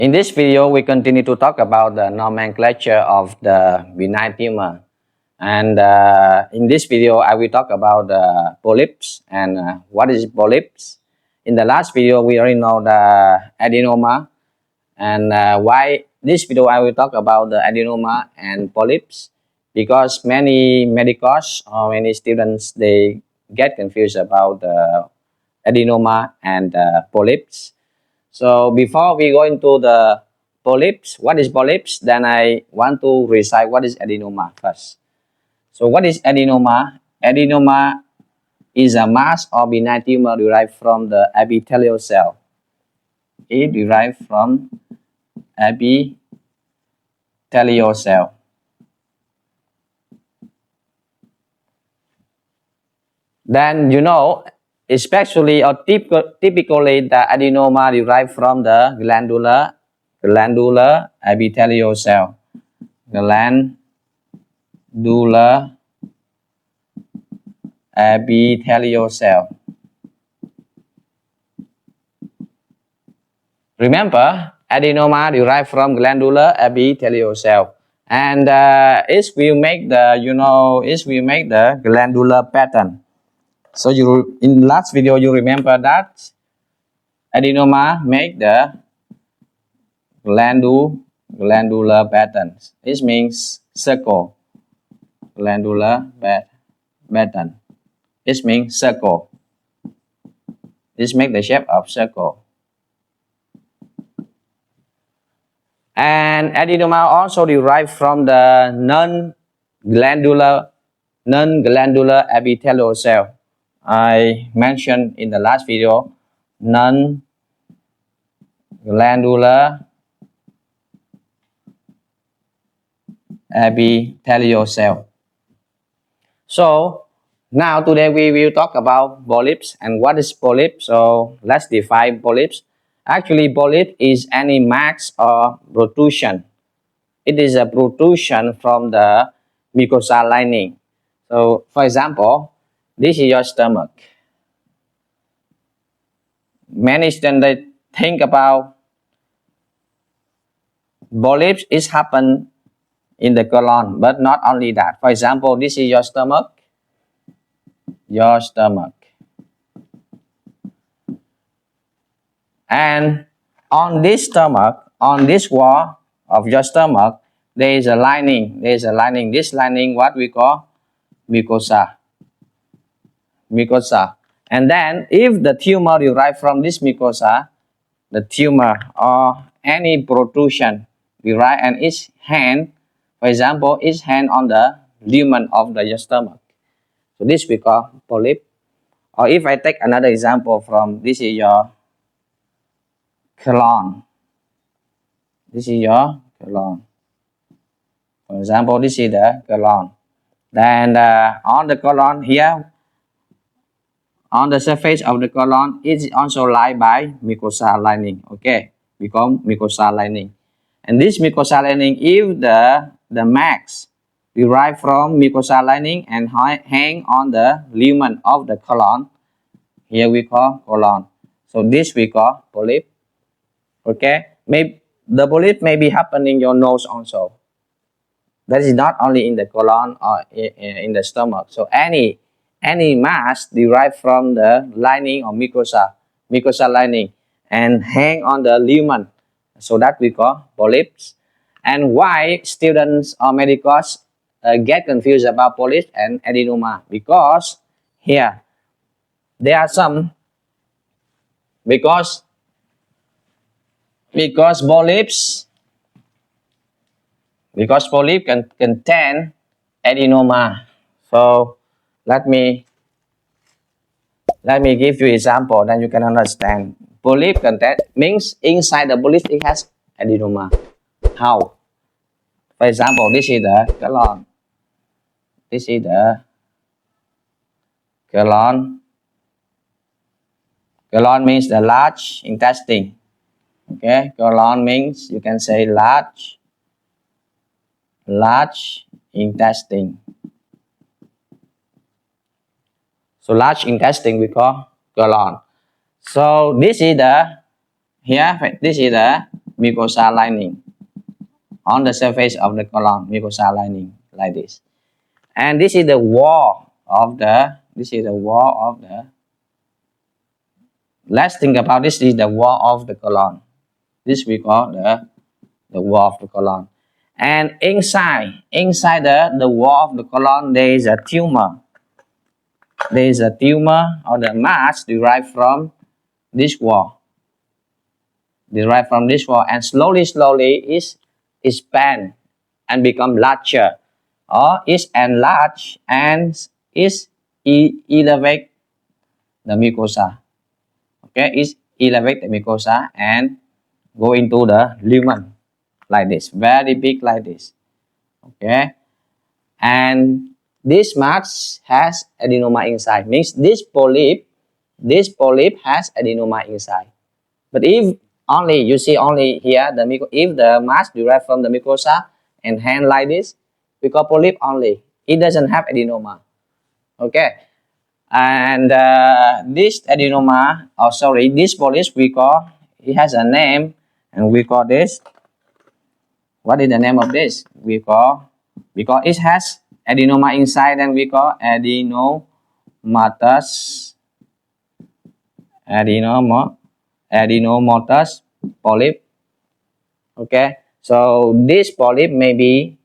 In this video, we continue to talk about the nomenclature of the benign tumor. And in this video, I will talk about the polyps and what is polyps. In the last video, we already know the adenoma. And why this video, I will talk about the adenoma and polyps. Because many medicals or many students, they get confused about the adenoma and polyps. So before we go into the polyps, what is polyps? Then I want to recite what is adenoma first. So what is adenoma? Adenoma is a mass or benign tumor derived from the epithelial cell. It derived from epithelial cell. Then especially or typically the adenoma derived from the glandular epithelial cell. Glandular epithelial cell. Remember, adenoma derived from glandular epithelial cell, and it will make the glandular pattern. So in last video you remember that adenoma make the glandular pattern. This means circle. Glandular pattern. This means circle. This make the shape of circle. And adenoma also derived from the non-glandular epithelial cell. I mentioned in the last video, non-glandular epithelial cell. So now today we will talk about polyps and what is polyp. So let's define polyps. Actually, polyp is any mass or protrusion. It is a protrusion from the mucosal lining. So for example, this is your stomach. Many students they think about polyps is happen in the colon, but not only that. For example, this is your stomach. And on this stomach, on this wall of your stomach, there is a lining. This lining, what we call mucosa. And then if the tumor derives from this mucosa, the tumor or any protrusion derive and its hand, for example, its hand on the lumen of your stomach. So this we call polyp. Or if I take another example from this is your colon. This is your colon. For example, this is the colon. Then on the colon here, on the surface of the colon, it is also lined by mucosal lining. Okay, we call mucosal lining. And this mucosal lining, if the mass derived from mucosal lining and hang on the lumen of the colon, here we call colon. So this we call polyp. Okay, the polyp may be happening in your nose also. That is not only in the colon or in the stomach. So any mass derived from the lining or mucosal lining and hang on the lumen, so that we call polyps. And why students or medicals get confused about polyps and adenoma? Because here there are some, because polyps can contain adenoma. So let me give you example, then you can understand. Polyp contain means inside the polyp it has adenoma. How? For example, this is the colon. This is the colon. Colon means the large intestine. Okay, colon means you can say large intestine. So large intestine we call colon. So this is the mucosa lining on the surface of the colon, mucosa lining like this. And this is the wall of the, let's think about this is the wall of the colon. This we call the wall of the colon. And inside the wall of the colon, there is a tumor. There is a tumor or the mass derived from this wall. And slowly is expand and become larger, or is enlarged and is elevate the mucosa. Okay, is elevate the mucosa and go into the lumen like this, very big like this. Okay, and this mass has adenoma inside, means this polyp has adenoma inside. But if only you see only here if the mass derived from the mucosa and hand like this, we call polyp only. It doesn't have adenoma. Okay, and this adenoma, this polyp we call, it has a name, and we call this. What is the name of this? We call, because it has adenoma inside, and we call adenomatous polyp. Okay, so this polyp may be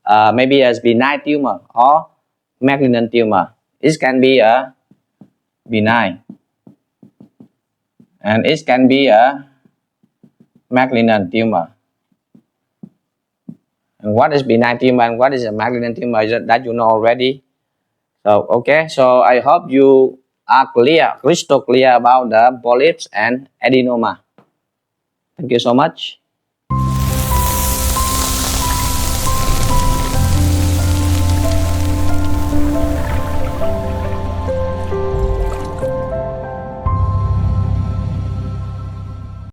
as benign tumor or malignant tumor. It can be a benign, and it can be a malignant tumor. And what is benign tumor and what is a malignant tumor, that you know already. So okay, so I hope you are crystal clear about the polyps and adenoma. Thank you so much.